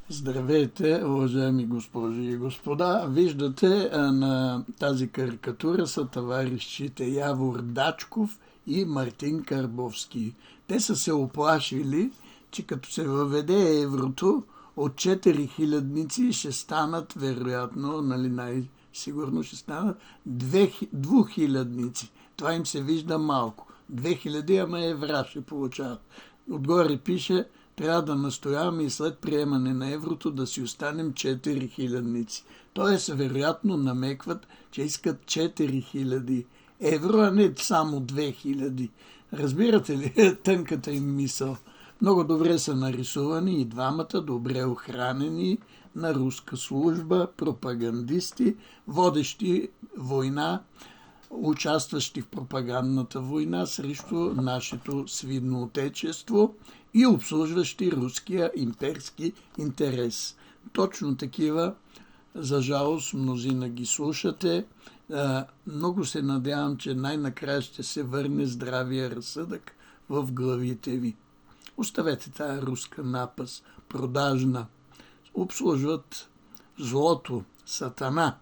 Здравейте, уважаеми госпожи и господа! Виждате на тази карикатура са товарищите Явор Дачков и Мартин Карбовски. Те са се оплашили, че като се въведе еврото, от 4000 ще станат, вероятно, най-сигурно ще станат 2000. Това им се вижда малко. 2000, ама евра ще получават. Отгоре пише: трябва да настояваме и след приемане на еврото да си останем 4000. Тоест, вероятно намекват, че искат 4000 евро, а не само 2000. Разбирате ли тънката им мисъл? Много добре са нарисувани и двамата, добре охранени, на руска служба, пропагандисти, водещи война, участващи в пропагандната война срещу нашето свидно отечество и обслужващи руския имперски интерес. Точно такива, за жалост, мнозина ги слушате. Много се надявам, че най-накрая ще се върне здравия разсъдък в главите ви. Оставете тая руска напас, продажна. Обслужват злото, Сатана.